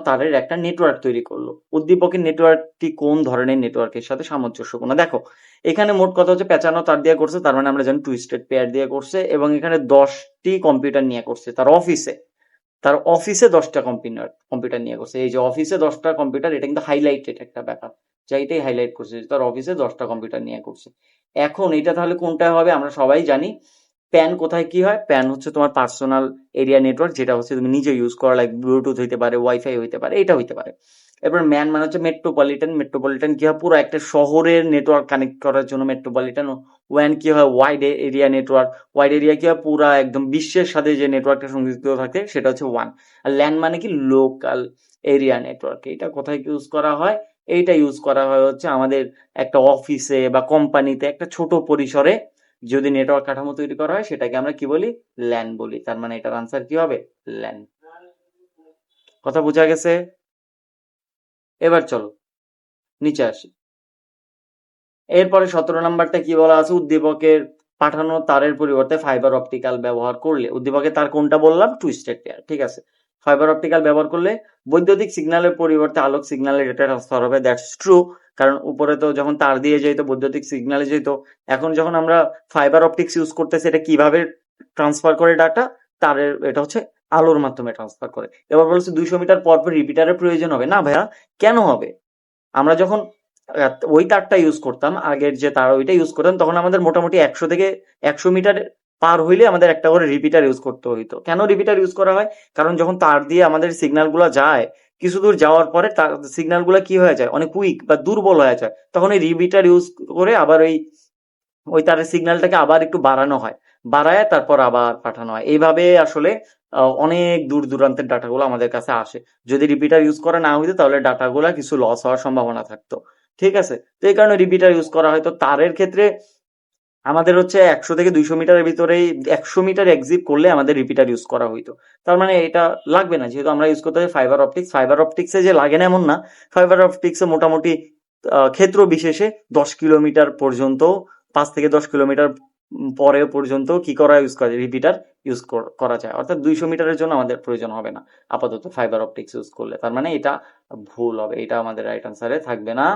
S1: তারের একটা নেটওয়ার্ক তৈরি করলো। উদ্দীপকের নেটওয়ার্কটি কোন ধরনের নেটওয়ার্কের সাথে সামঞ্জস্যপূর্ণ? দেখো এখানে মোট কথা হচ্ছে পেঁচানো তার দিয়ে করছে, তার মানে আমরা জানি টুইস্টেড পেয়ার দিয়ে করছে, এবং এখানে 10টি কম্পিউটার নিয়ে করছে তার অফিসে 10টা কম্পিউটার নিয়ে করছে। এই যে অফিসে 10টা কম্পিউটার, এটা কিন্তু হাইলাইটেড একটা ব্যাপার। এইটাই হাইলাইট করছে যে তার অফিসে 10টা কম্পিউটার নিয়ে করছে। এখন এটা তাহলে কোনটা হবে? আমরা সবাই জানি প্যান কোথায় কি হয়। প্যান হচ্ছে তোমার পার্সোনাল এরিয়া নেটওয়ার্ক, যেটা হচ্ছে তুমি নিজে ইউজ করো, লাইক ব্লুটুথ হইতে পারে, ওয়াইফাই হইতে পারে, এটা হইতে পারে। এবার ম্যান মানে হচ্ছে মেট্রোপলিটন। মেট্রোপলিটন কি হয়? পুরো একটা শহরের নেটওয়ার্ক কানেক্ট করার জন্য মেট্রোপলিটন। ওয়ান কি হয়? Wide area network. Wide area কি হয়? পুরা একদম বিশ্বের সাথে যে নেটওয়ার্কটা সংযুক্ত থাকে সেটা হচ্ছে ওয়ান। আর ল্যান মানে কি? Local area network. এটা কোথায় ইউজ করা হয়? এইটা ইউজ করা হয় হচ্ছে আমাদের একটা অফিসে বা কোম্পানিতে একটা ছোট পরিসরে যদি নেটওয়ার্ক কাঠামো তৈরি করা হয় সেটাকে আমরা কি বলি? ল্যান বলি। তার মানে এটার আনসার কি হবে? ল্যান। কথা বোঝা গেছে? এবার চলো নিচে আসি। এরপরে 17 নাম্বারটা কি বলা আছে? উদ্দীপকের পাঠানো তারের পরিবর্তে ফাইবার অপটিক্যাল ব্যবহার করলে, উদ্দীপকের তার কোনটা বললাম? টুইস্টেড পেয়ার, ঠিক আছে। ফাইবার অপটিক্যাল ব্যবহার করলে বৈদ্যুতিক সিগন্যালের পরিবর্তে আলোক সিগন্যালে ডেটা ট্রান্সফার হবে। That's true. কারণ উপরে তো যখন তার দিয়ে যেত বৈদ্যুতিক সিগন্যালে যেত, এখন যখন আমরা ফাইবার অপটিক্স ইউজ করতেছি এটা কিভাবে ট্রান্সফার করে ডাটা? তারের, এটা হচ্ছে আলোর মাধ্যমে ট্রান্সফার করে। এবার বলছে 200 মিটার পর পর রিপিটারের প্রয়োজন হবে না। ভাইয়া কেন হবে? আমরা যখন ওই তারটা ইউজ করতাম, আগের যে তার ওইটা ইউজ করতাম, তখন আমাদের মোটামুটি 100 মিটার পার হইলে আমাদের একটা করে রিপিটার ইউজ করতে হইতো। কেন রিপিটার ইউজ করা হয়? কারণ যখন তার দিয়ে আমাদের সিগন্যাল গুলা যায়, কিছু দূর যাওয়ার পরে তার সিগন্যাল গুলা কি হয়ে যায়? অনেক উইক বা দুর্বল হয়ে যায়। তখন এই রিপিটার ইউজ করে আবার ওই ওই তারের সিগন্যালটাকে আবার একটু বাড়ানো হয়, বাড়ায় তারপর আবার পাঠানো হয়। এইভাবে আসলে অনেক দূর দূরান্তের ডাটাগুলো আমাদের কাছে আসে। যদি রিপিটার ইউজ করা না হইতো তাহলে ডাটাগুলো কিছু লস হওয়ার সম্ভাবনা থাকতো, ঠিক আছে। তো এই কারণে রিপিটার ইউজ করা হয়। তো তারের ক্ষেত্রে আমাদের হচ্ছে 100 থেকে 200 মিটারের ভিতরেই 100 মিটার এক্সিট করলে আমাদের রিপিটার ইউজ করা হইতো। তার মানে এটা লাগবে না, যেহেতু আমরা ইউজ করতে ফাইবার অপটিক্স। ফাইবার অপটিক্সে যে লাগে না এমন না। ফাইবার অপটিক্সে মোটামুটি ক্ষেত্র বিশেষে 10 কিলোমিটার পর্যন্ত, 5 থেকে 10 কিলোমিটার পরে পর্যন্ত কি করা ইউজ করা যায়? রিপিটার ইউজ করা যায়। অর্থাৎ 200 মিটারের জন্য আমাদের প্রয়োজন হবে না আপাতত ফাইবার অপটিক্স ইউজ করলে। তার মানে এটা ভুল হবে, এটা আমাদের রাইট আনসারে থাকবে না।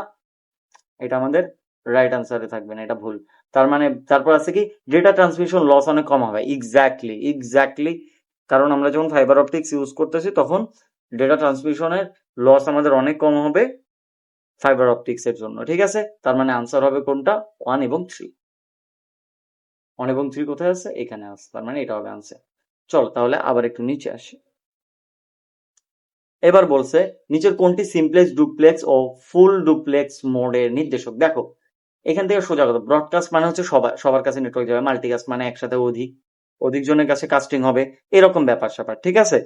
S1: এটা আমাদের রাইট আনসারে থাকবে না, এটা ভুল। তার মানে তারপর আছে কি? ডেটা ট্রান্সমিশন লস অনেক কম হবে। Exactly, exactly. কারণ আমরা যখন ফাইবার অপটিক্স ইউজ করতেছি তখন ডেটা ট্রান্সমিশনের লস আমাদের অনেক কম হবে ফাইবার অপটিক্স এর জন্য, ঠিক আছে। তার মানে আনসার হবে কোনটা? 1 এবং 3। 1 এবং 3 কোথায় আছে? এখানে আছে। তার মানে এটা হবে আনসার। চল তাহলে আবার একটু নিচে আসি। এবার বলছে নিচের কোনটি সিমপ্লেক্স, ডুপ্লেক্স ও ফুল ডুপ্লেক্স মোডের নির্দেশক? দেখো এখান থেকে সোজা কথা, ব্রডকাস্ট মানে হচ্ছে সবার কাছে নেটওয়ার্ক যাবে, মাল্টিকাস্ট মানে একসাথে অধিক জনের কাছে কাস্টিং হবে, এরকম ব্যাপার স্যাপার, ঠিক আছে।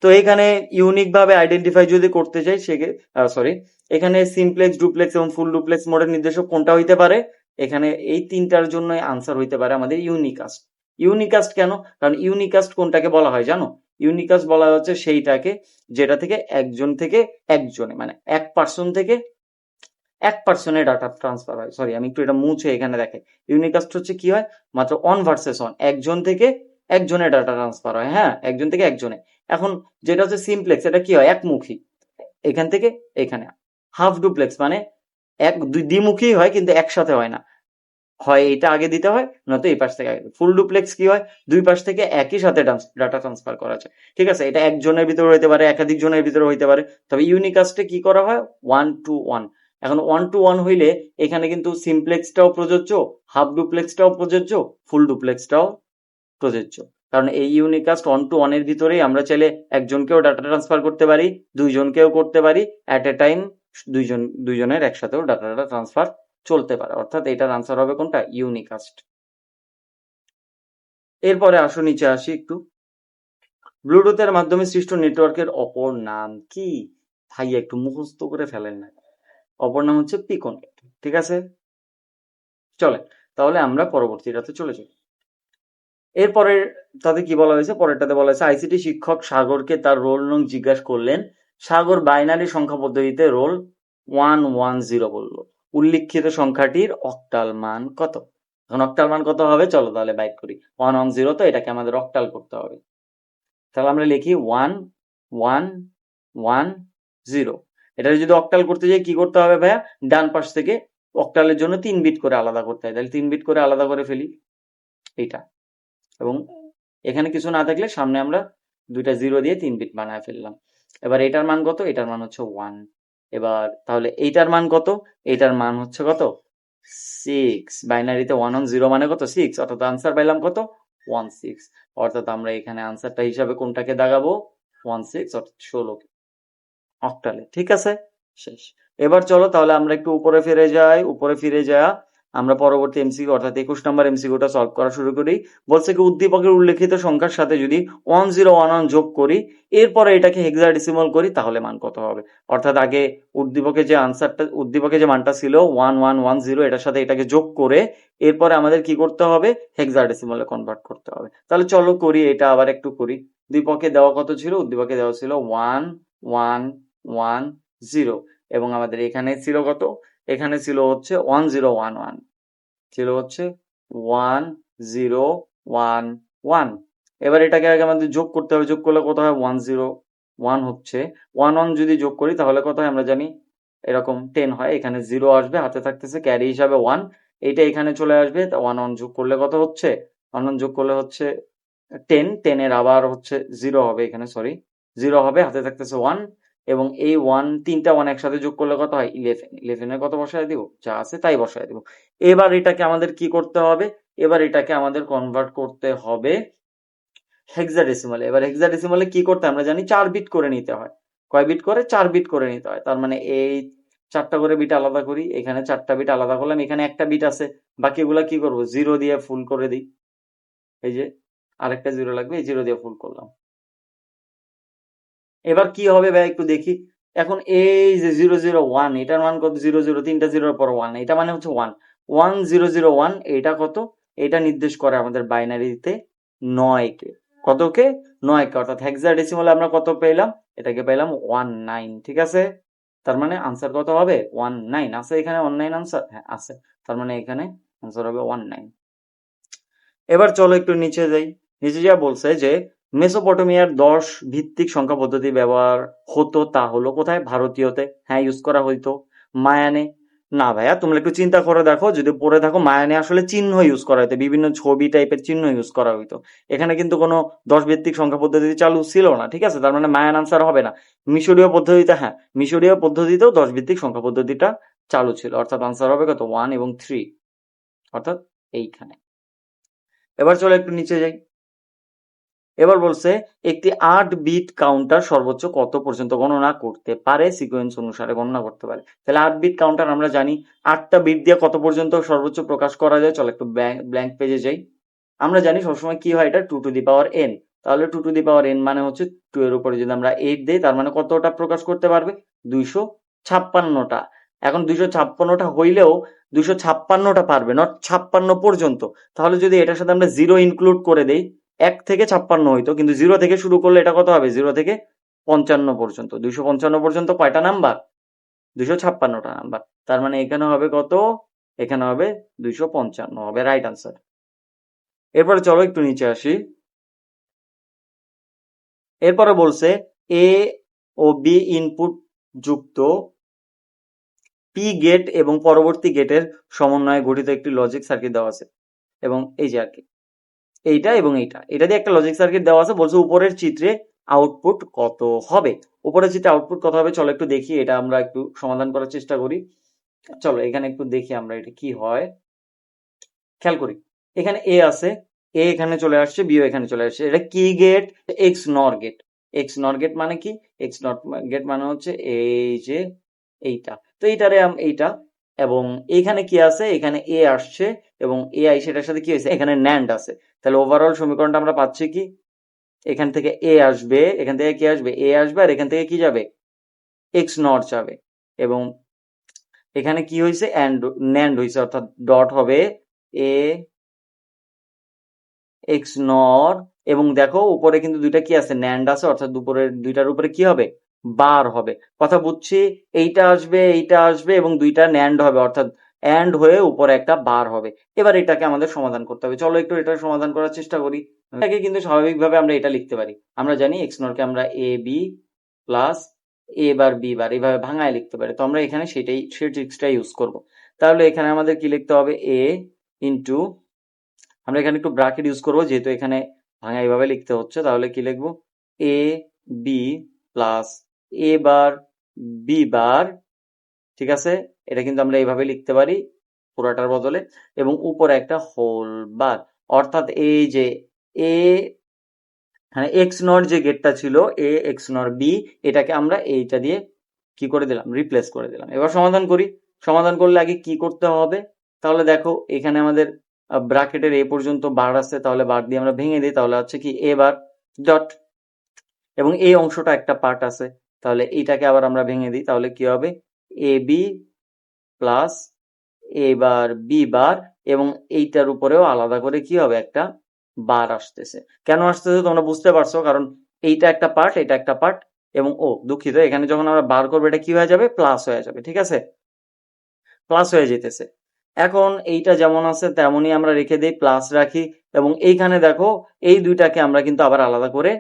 S1: তো এখানে ইউনিক ভাবে আইডেন্টিফাই যদি করতে চাই সরি, এখানে সিমপ্লেক্স, ডুপ্লেক্স এবং ফুল ডুপ্লেক্স মোডের নির্দেশক কোনটা হইতে পারে? এখানে এই তিনটার জন্য আনসার হইতে পারে আমাদের ইউনিকাস্ট। ইউনিকাস্ট কেন? কারণ ইউনিকাস্ট কোনটাকে বলা হয় জানো? ইউনিকাস্ট বলা হচ্ছে সেইটাকে যেটা থেকে একজন থেকে একজনে, মানে এক পার্সন থেকে এক পার্সনের ডাটা ট্রান্সফার হয়। সরি, আমি একটু এটা মুছে এখানে দেখে। ইউনিকাস্ট হচ্ছে কি হয়? মাত্র অন ভার্সেস অন, একজন থেকে একজনের ডাটা ট্রান্সফার হয়। হ্যাঁ, একজন থেকে একজনে। এখন যেটা হচ্ছে সিমপ্লেক্স, এটা কি হয়? একমুখী, এখান থেকে এখানে। হাফ ডুপ্লেক্স মানে দ্বিমুখী হয় কিন্তু একসাথে হয় না, হয় এটা আগে দিতে হয় নয়তো এই পাশ থেকে আগে। ফুল ডুপ্লেক্স কি হয়? দুই পাশ থেকে একই সাথে ডাটা ট্রান্সফার করা যায়, ঠিক আছে। এটা একজনের ভিতরে হইতে পারে, একাধিক জনের ভিতরে হইতে পারে। তবে ইউনিকাস্টে কি করা হয়? 1 to 1। এখন 1 to 1 হইলে এখানে কিন্তু সিমপ্লেক্সটাও প্রযোজ্য, হাফ ডুপ্লেক্সটাও প্রযোজ্য, ফুল ডুপ্লেক্সটাও প্রযোজ্য। কারণ এই ইউনিকাস্ট 1 to 1 এর ভিতরেই আমরা চাইলে একজনকেও ডাটা ট্রান্সফার করতে পারি, দুইজনকেও করতে পারি, অ্যাট এ টাইম দুইজনের একসাথেও ডাটা ট্রান্সফার চলতে পারে। অর্থাৎ এটার আনসার হবে কোনটা? ইউনিকাস্ট। এরপরে আসো নিচে আসি একটু। ব্লুটুথের মাধ্যমে সৃষ্ট নেটওয়ার্কের অপর নাম কি? ভাইয়া একটু মুখস্থ করে ফেলেন না। অপর নাম হচ্ছে পিকোনেট, ঠিক আছে। চলে তাহলে আমরা পরবর্তীটাতে চলে যাই। এরপরে তাতে কি বলা হয়েছে? পরেরটাতে বলা হয়েছে আইসিটি শিক্ষক সাগরকে তার রোল নং জিজ্ঞাসা করলেন। সাগর বাইনারি সংখ্যা পদ্ধতিতে রোল 110 বলল। উল্লিখিত সংখ্যাটির অক্টাল মান কত? এখন অক্টাল মান কত হবে? চলো তাহলে বাইট করি। 110, তো এটাকে আমাদের অক্টাল করতে হবে। তাহলে আমরা লিখি 1110। এটা যদি অক্টাল করতে যাই কি করতে হবে ভাইয়া? ডান পাশ থেকে অক্টালের জন্য 3 বিট করে আলাদা করতে হয়। তাহলে 3 বিট করে আলাদা করে ফেলি এইটা, এবং এখানে কিছু না থাকলে সামনে আমরা দুইটা জিরো দিয়ে 3 বিট বানায় ফেললাম। এবার এটার মান কত? এটার মান হচ্ছে 1। এবার তাহলে এইটার মান কত? এইটার মান হচ্ছে কত? 6। বাইনারিতে 1 1 0 মানে কত? 6। অর্থাৎ আনসার পাইলাম কত? 1 6। অর্থাৎ আমরা এখানে আনসারটা হিসাবে কোনটাকে দাগাবো? 1 6 অর্থাৎ 16 অক্টালে। ঠিক আছে, শেষ। এবার চলো তাহলে আমরা একটু উপরে ফিরে যাই। উপরে ফিরে যাওয়া আমরা পরবর্তী এমসিকিউ অর্থাৎ 21 নম্বর এমসিকিউটা সলভ করা শুরু করি। বলছে কি উদ্দীপকের উল্লেখিত সংখ্যার সাথে যদি 1011 যোগ করি, এরপরে এটাকে হেক্সাডেসিমাল করি, তাহলে মান কত হবে? অর্থাৎ আগে উদ্দীপকে যে আনসারটা, উদ্দীপকে যে মানটা ছিল 1110, এটার সাথে এটাকে যোগ করে এরপরে আমাদের কি করতে হবে? হেক্সাডেসিমালে কনভার্ট করতে হবে। তাহলে চলো করি, এটা আবার একটু করি। উদ্দীপকে দেওয়া কত ছিল? উদ্দীপকে দেওয়া ছিল 1110 এবং আমাদের এখানে ছিল কত? এখানে ছিল হচ্ছে 1011, ছিল হচ্ছে 1011। এবার এটাকে আগে আমাদের যোগ করতে হবে। যোগ করলে কত হয়? 101 হচ্ছে। 11 যদি যোগ করি তাহলে কত হয় আমরা জানি, এরকম 10 হয়। এখানে 0 আসবে, হাতে থাকতেছে ক্যারি হিসাবে 1, এইটা এখানে চলে আসবে। 11 যোগ করলে কত হচ্ছে? 11 যোগ করলে হচ্ছে 10, 10 এর আবার হচ্ছে 0 হবে এখানে, সরি 0 হবে, হাতে থাকতেছে 1 এবং এই 1, তিনটা 1 একসাথে যোগ করলে কত হয়? 11। 11 এর কত বসায় দিব? যা আছে তাই বসায় দিব। এবার এটাকে আমাদের কি করতে হবে? এবার এটাকে আমাদের কনভার্ট করতে হবে হেক্সাডেসিমালে। এবার হেক্সাডেসিমালে কি করতে হয় আমরা জানি, 4 বিট করে নিতে হয়। কয় বিট করে? 4 বিট করে নিতে হয়। তার মানে এই 4টা করে বিট আলাদা করি, এখানে 4টা বিট আলাদা করলাম, এখানে একটা বিট আছে, বাকিগুলা কি করব? 0 দিয়ে ফুল করে দিই। এই যে আরেকটা 0 লাগবে, এই 0 দিয়ে ফুল করলাম। এবার কি হবে ভাই একটু দেখি। এখন এই যে 001, এটার মান কত? 00, তিনটা 0-এর পর 1, এটা মানে হচ্ছে 1 1001। এটা কত? এটা নির্দেশ করে আমাদের বাইনারিতে 9 কে। কতকে? 9 কে। অর্থাৎ হেক্সাডেসিমালে আমরা কত পেলাম? এটাকে পেলাম 19। ঠিক আছে, তার মানে আনসার কত হবে? 19 আছে এখানে। 19 আনসার, হ্যাঁ আছে। তার মানে এখানে আনসার হবে 19। এবার চলো একটু নিচে যাই। নিচে যা বলছে যে মেসোপটেমিয়ার 10 ভিত্তিক সংখ্যা পদ্ধতি ব্যবহার হতো, তা হলো কোথায়? ভারতীয়তে। হ্যাঁ, ইউজ করা হইতো। মায়ানে না ভাইয়া, তোমরা একটু চিন্তা করে দেখো, যদি পড়ে থাকো, মায়ানে আসলে চিহ্ন ইউজ করা হতো, বিভিন্ন ছবি টাইপের চিহ্ন ইউজ করা হইতো। এখানে কিন্তু কোনো 10 ভিত্তিক সংখ্যা পদ্ধতি চালু ছিল না। ঠিক আছে, তার মানে মায়ান আনসার হবে না। মিশরীয় পদ্ধতিতে, হ্যাঁ মিশরীয় পদ্ধতিতেও 10 ভিত্তিক সংখ্যা পদ্ধতিটা চালু ছিল। অর্থাৎ আনসার হবে কত? 1 এবং 3, অর্থাৎ এইখানে। এবার চলো একটু নিচে যাই। এবার বলছে একটি 8 বিট কাউন্টার সর্বোচ্চ কত পর্যন্ত গণনা করতে পারে? সিকোয়েন্স অনুসারে গণনা করতে পারে। তাহলে 8 বিট কাউন্টার আমরা জানি 8টা বিট দিয়ে কত পর্যন্ত সর্বোচ্চ প্রকাশ করা যায়। চলো একটু ব্ল্যাঙ্ক পেজে যাই। আমরা জানি সবসময় কি হয়, এটা 2 টু দি পাওয়ার n। তাহলে 2 টু দি পাওয়ার n মানে হচ্ছে 2 এর উপরে যদি আমরা 8 দেই, তার মানে কতটা প্রকাশ করতে পারবে? 256টা। এখন 256টা হইলেও 256টা পারবে, নট 56 পর্যন্ত। তাহলে যদি এটার সাথে আমরা 0 ইনক্লুড করে দেই, 1 থেকে 56 হইতো, কিন্তু 0 থেকে শুরু করলে এটা কত হবে? 0 থেকে 55 পর্যন্ত। 255 পর্যন্ত কয়টা নাম্বার? 256টা নাম্বার। তার মানে এখানে হবে কত? এখানে হবে 255 হবে রাইট আনসার। এরপরে চলো একটু নিচে আসি। এরপরে বলছে এ ও বি ইনপুট যুক্ত পি গেট এবং পরবর্তী গেটের সমন্বয়ে গঠিত একটি লজিক সার্কিট দেওয়া আছে। এবং এই যে আর কি এইটা এবং এটা দিয়ে একটা লজিক সার্কিট দেওয়া আছে। বলছে উপরের চিত্রে আউটপুট কত হবে? উপরের চিত্রে আউটপুট কত হবে চলো একটু দেখি, এটা আমরা একটু সমাধান করার চেষ্টা করি। চলো এখানে একটু দেখি আমরা এটা কি হয়, খেয়াল করি। এখানে এ আছে, এ এখানে চলে আসছে, বিও এখানে চলে আসছে। এটা কি গেট? এক্স নর গেট। এক্স নর গেট মানে কি? এক্স নট গেট মানে হচ্ছে এই যে এইটা। তো এইটারে এইটা, এবং এইখানে কি আছে? এখানে এ আসছে এবং এ আই সেটার সাথে কি হয়েছে? এখানে ন্যান্ড আছে। তাহলে ওভারঅল সমীকরণটা আমরা পাচ্ছি কি? এখান থেকে এ আসবে, এখান থেকে কি আসবে? এ আসবে, আর এখান থেকে কি যাবে? এক্স নট যাবে। এবং এখানে কি হয়েছে? ন্যান্ড হয়েছে, অর্থাৎ ডট হবে এ এক্স নর, এবং দেখো উপরে কিন্তু দুইটা কি আছে? ন্যান্ড আছে, অর্থাৎ উপরের দুইটার উপরে কি হবে? বার হবে। কথা বুঝছি? এইটা আসবে, এইটা আসবে এবং দুইটা ন্যান্ড হবে, অর্থাৎ অ্যান্ড হয়ে উপরে একটা বার হবে। এবার এটাকে আমাদের সমাধান করতে হবে। চলো একটু এটা সমাধান করার চেষ্টা করি। এটাকে কিন্তু স্বাভাবিকভাবে আমরা এটা লিখতে পারি। আমরা জানি এক্স নরকে আমরা A B plus A bar B বার এইভাবে ভাঙায় লিখতে পারি। তো আমরা এখানে সেই ট্রিক্সটা ইউজ করব। তাহলে এখানে আমাদের কি লিখতে হবে? এ ইন্টু, আমরা এখানে একটু ব্র্যাকেট ইউজ করবো যেহেতু এখানে ভাঙা এইভাবে লিখতে হচ্ছে। তাহলে কি লিখবো? A B plus A bar B বার, ঠিক আছে, এটা কিন্তু আমরা এইভাবে লিখতে পারি পুরাটার বদলে, এবং উপরে একটা হোল বার, অর্থাৎ এই যে এ মানে এক্স নর যে গেটটা ছিল এ এক্স নর বি, এটাকে আমরা এইটা দিয়ে কি করে দিলাম, রিপ্লেস করে দিলাম। এবার সমাধান করি। সমাধান করলে আগে কি করতে হবে, তাহলে দেখো এখানে আমাদের ব্র্যাকেটের এ পর্যন্ত বার আছে, তাহলে বার দিয়ে আমরা ভেঙে দিই, তাহলে হচ্ছে কি এ বার ডট, এবং এই অংশটা একটা পার্ট আছে, তাহলে এইটাকে আবার আমরা ভেঙে দিই, তাহলে কি হবে A B plus A bar B বার, এবং এইটার উপরেও আলাদা করে কি হবে একটা বার আসতেছে। কেন আসতেছে তোমরা বুঝতে পারছো, কারণ এইটা একটা পার্ট, এটা একটা পার্ট, এবং ও দুঃখিত, এখানে যখন আমরা বার করবো এটা কি হয়ে যাবে, প্লাস হয়ে যাবে, ঠিক আছে, প্লাস হয়ে যেতেছে। এখন এইটা যেমন আছে তেমনই আমরা রেখে দিই, প্লাস রাখি, এবং এইখানে দেখো এই দুইটাকে আমরা কিন্তু আবার আলাদা করে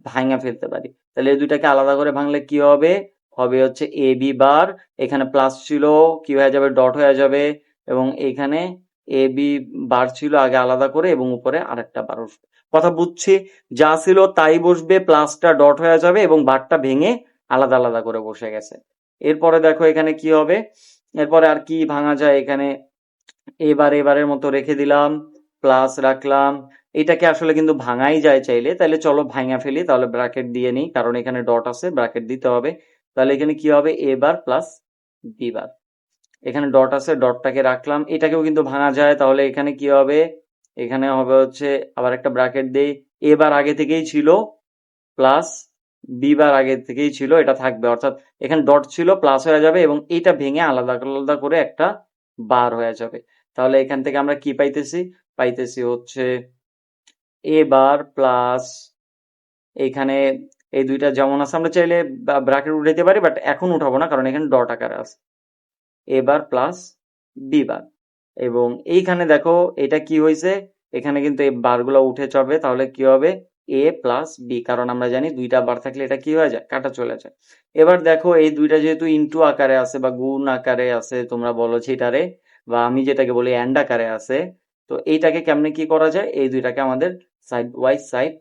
S1: ভাঙা ফেলতে পারি। তাহলে এই দুইটাকে আলাদা করে ভাঙলে কি হবে, হবে হচ্ছে এ বি বার, এখানে প্লাস ছিল কি হয়ে যাবে, ডট হয়ে যাবে, এবং এইখানে এ বি বার ছিল আগে আলাদা করে, এবং উপরে আরেকটা বার বসবে। কথা বুঝছি, যা ছিল তাই বসবে, প্লাসটা ডট হয়ে যাবে, এবং বারটা ভেঙে আলাদা আলাদা করে বসে গেছে। এরপরে দেখো এখানে কি হবে, এরপরে আর কি ভাঙা যায়, এখানে এবারের মতো রেখে দিলাম, প্লাস রাখলাম, এটাকে আসলে কিন্তু ভাঙাই যায় চাইলে, তাহলে চলো ভাঙা ফেলি, তাহলে ব্র্যাকেট দিয়ে নিই, কারণ এখানে ডট আছে, ব্র্যাকেট দিতে হবে। তাহলে এখানে কি হবে, এ বার প্লাস বি বার, এখানে ডট আছে, ডটটাকে রাখলাম, এটাকেও কিন্তু ভাঙা যায়, তাহলে এখানে কি হবে, এখানে হবে হচ্ছে আবার একটা ব্র্যাকেট দেই, এ বার আগে থেকেই ছিল প্লাস বি বার আগে থেকেই ছিল, এটা থাকবে, অর্থাৎ এখানে ডট ছিল প্লাস হয়ে যাবে, এবং এইটা ভেঙে আলাদা আলাদা করে একটা বার হয়ে যাবে। তাহলে এখান থেকে আমরা কি পাইতেছি, পাইতেছি হচ্ছে এ বার প্লাস, এইখানে এই দুইটা যেমন আছে আমরা চাইলে ব্র্যাকেট উঠাইতে পারি, বাট এখন উঠাবো না, কারণ এখানে ডট আকারে আছে, এ বার প্লাস বি বার, এবং এইখানে দেখো এটা কি হয়েছে, এখানে কিন্তু এই বারগুলো উঠে যাবে, তাহলে কি হবে এ প্লাস বি, কারণ আমরা জানি দুইটা বার থাকলে এটা কি হয়ে যায়, কাটা চলে যায়। এবার দেখো এই দুইটা যেহেতু ইনটু আকারে আছে বা গুণ আকারে আছে তোমরা বলো সেটারে, বা আমি যেটাকে বলি অ্যান্ড আকারে আছে, তো এইটাকে কেমনে কি করা যায়, এই দুইটাকে আমাদের সাইড ওয়াই সাইড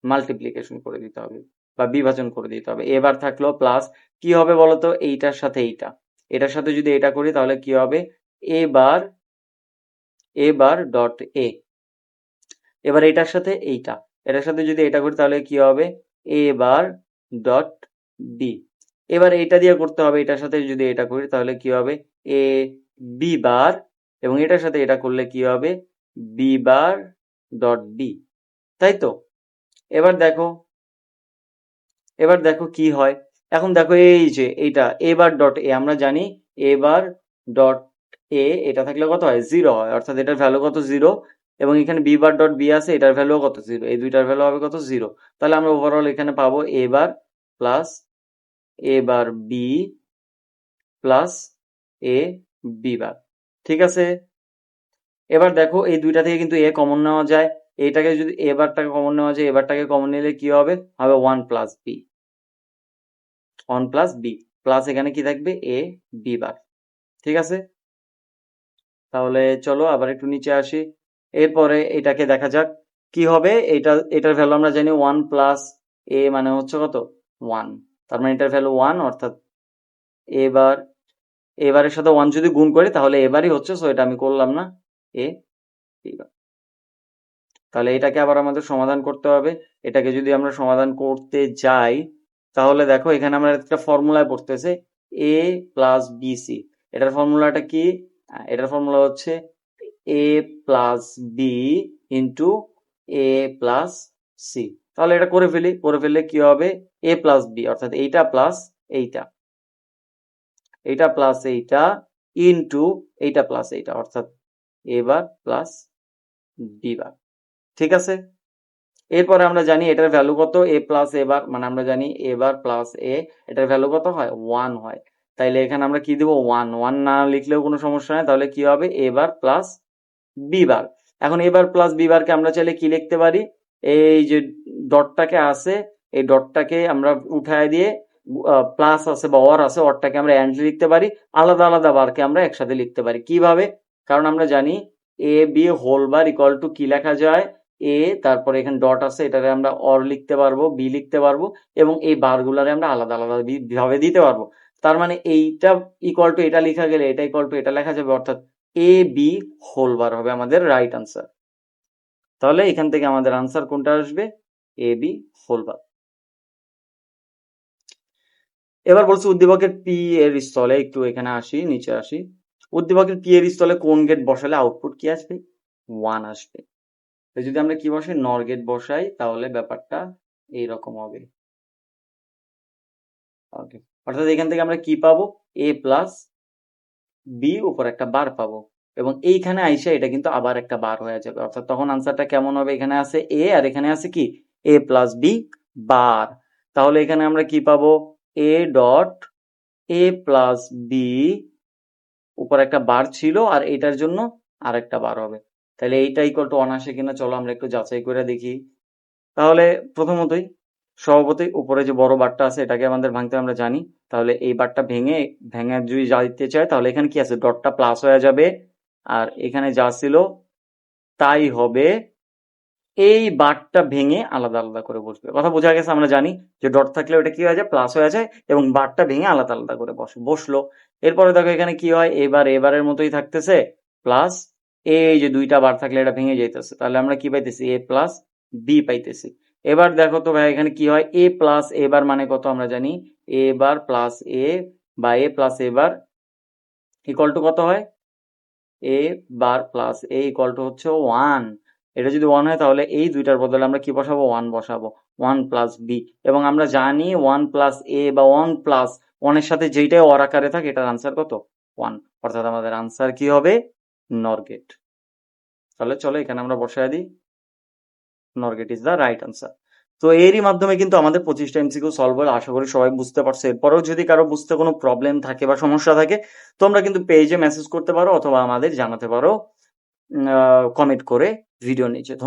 S1: মাল্টিপ্লিকেশন করে দিতে হবে বা বিভাজন করে দিতে হবে। এবার থাকলো প্লাস, কি হবে বলতো, এইটার সাথে এইটা, এটার সাথে যদি এটা করি তাহলে কি হবে, এ বার ডট এ, এবার এটার সাথে এইটা, এটার সাথে যদি এটা করি তাহলে কি হবে, এ বার ডট বি, এবার এটা দিয়ে করতে হবে, এটার সাথে যদি এটা করি তাহলে কি হবে, এ বি বার, এবং এটার সাথে এটা করলে কি হবে, বি বার ডট বি, তাই তো। এবার দেখো, এবার দেখো কি হয়, এখন দেখো এই যে এইটা এবার ডট এ, আমরা জানি এবার ডট এ, এটা থাকলে কত হয়, জিরো হয়, অর্থাৎ এটার ভ্যালু কত, জিরো, এবং এখানে বি বার ডট বি আছে, এটার ভ্যালু কত, জিরো, এই দুইটার ভ্যালু হবে কত, জিরো। তাহলে আমরা ওভারঅল এখানে পাবো এবার প্লাস এবার বি প্লাস এ বি বার, ঠিক আছে। এবার দেখো এই দুইটা থেকে কিন্তু এ কমন নেওয়া যায়, এইটাকে যদি এবারটাকে কমন নেওয়া যায়, এবারটাকে কমন নিলে কি হবে, হবে one plus B, one plus B, plus এখানে কি থাকবে, এ বি বার, ঠিক আছে। তাহলে চলো আবার একটু নিচে আসি, এরপরে এটাকে দেখা যাক কি হবে, এটার ভ্যালু আমরা জানি ওয়ান প্লাস এ মানে হচ্ছে কত, ওয়ান, তার মানে এটার ভ্যালু ওয়ান, অর্থাৎ এবার এবারের সাথে ওয়ান যদি গুণ করি তাহলে এবারই হচ্ছে, সো এটা আমি করলাম না, এ বি বার। তাহলে এটাকে আবার আমাদের সমাধান করতে হবে, এটাকে যদি আমরা সমাধান করতে যাই তাহলে দেখো এখানে আমরা একটা ফর্মুলায় পড়তেছে এ প্লাস বিসি, এটার ফর্মুলাটা কি, এটার ফর্মুলা হচ্ছে এ প্লাস বি ইন্টু এ প্লাস সি। তাহলে এটা করে ফেলি, করে ফেললে কি হবে, এ প্লাস বি অর্থাৎ এইটা প্লাস এইটা, এইটা প্লাস এইটা ইন্টু এইটা প্লাস এইটা, অর্থাৎ এ বার প্লাস বি বার, ঠিক আছে। এরপরে আমরা জানি এটার ভ্যালু কত, এ প্লাস এ বার, মানে আমরা জানি এ বার প্লাস এ, এটার ভ্যালু কত হয়, ওয়ান হয়, তাইলে এখানে আমরা কি দিব, ওয়ান, ওয়ান না লিখলেও কোনো সমস্যা নেই, তাহলে কি হবে এ বার প্লাস বি বার। এখন এবার প্লাস বি বারকে আমরা চাইলে কি লিখতে পারি, এই যে ডটটাকে আছে, এই ডটটাকে আমরা উঠায় দিয়ে প্লাস আছে বা অর আছে, অরটাকে আমরা অ্যান্ড লিখতে পারি, আলাদা আলাদা বারকে আমরা একসাথে লিখতে পারি, কিভাবে, কারণ আমরা জানি A B whole bar equal to কি লেখা যায়, এ তারপরে এখানে ডট আছে, এটাকে আমরা অর লিখতে পারবো, বি লিখতে পারবো, এবং এই বারগুলারে আমরা আলাদা আলাদা ভাবে দিতে পারবো। তার মানে এইটা ইকুয়াল টু এটা লেখা গেলে এটা ইকুয়াল টু এটা লেখা যাবে, অর্থাৎ এ বি হোল বার হবে আমাদের রাইট আনসার। তাহলে এখান থেকে আমাদের আনসার কোনটা আসবে? এ বি হোল বার। এবার বলছি উদ্দীপকের পি এর স্থলে, একটু এখানে আসি, নিচে আসি। উদ্দীপকের পি এর স্থলে কোন গেট বসালে আউটপুট কি আসবে? 1 আসবে। যদি আমরা কি বসাই, নর গেট বসাই, তাহলে ব্যাপারটা এইরকম হবে। ওকে, অর্থাৎ এখান থেকে আমরা কি পাবো? এ প্লাস বি উপর একটা বার পাবো, এবং এইখানে আইসা এটা কিন্তু আবার একটা বার হয়ে যাবে, অর্থাৎ তখন আনসারটা কেমন হবে? এখানে আছে এ আর এখানে আছে কি? A plus B bar. তাহলে এখানে আমরা কি পাবো? A dot A plus B উপর একটা বার ছিল, আর এটার জন্য আর একটা বার হবে। তাহলে এইটা ইকুয়াল টু 1 আসে কিনা, চলো আমরা একটু যাচাই করে দেখি। তাহলে প্রথমতই স্বভাবতই উপরে যে বড় বারটা আছে এটাকে আমাদের ভাঙতে আমরা জানি। তাহলে এই বারটা ভেঙে ভেঙে যদি যাইতে চায়, তাহলে এখানে কি আছে? ডটটা প্লাস হয়ে যাবে, আর এখানে যা ছিল তাই হবে। এই বারটা ভেঙে আলাদা আলাদা করে বসবে। কথা বোঝা গেছে? আমরা জানি যে ডট থাকলে ওটা কি হয়ে যায়? প্লাস হয়ে যায়, এবং বারটা ভেঙে আলাদা আলাদা করে বসলো। এরপরে দেখো এখানে কি হয়? এবারের মতোই থাকতেছে, প্লাস এই যে দুইটা বার থাকলে এটা ভেঙে যাইতেছে, তাহলে আমরা কি পাইতেছি? এ প্লাস বি পাইতেছি। এবার দেখো তো ভাই এখানে কি হয়? এ প্লাস এ বার মানে কত আমরা জানি? এ বার প্লাস এ বা A plus A bar equal to কত হয়? A bar plus A equal to হচ্ছে 1। এটা যদি 1 হয় তাহলে এই দুইটার বদলে আমরা কি বসাবো? 1 বসাবো। 1 প্লাস বি, এবং আমরা জানি 1 প্লাস এ বা 1 প্লাস 1 এর সাথে যেইটাই অর আকারে থাকে এটার আনসার কত? 1। অর্থাৎ আমাদের আনসার কি হবে? নর গেট। তাহলে চলো এখানে আমরা বসায় দিই, NOR gate is the right answer. তো এরই মাধ্যমে কিন্তু আমাদের 25টা এমসিকিউ সলভ হলো। আশা করি সবাই বুঝতে পারছো। এরপরেও যদি কারো বুঝতে কোনো প্রবলেম থাকে বা সমস্যা থাকে, তোমরা কিন্তু পেজে মেসেজ করতে পারো অথবা আমাদের জানাতে পারো কমেন্ট করে ভিডিও নিচে। ধন্যবাদ।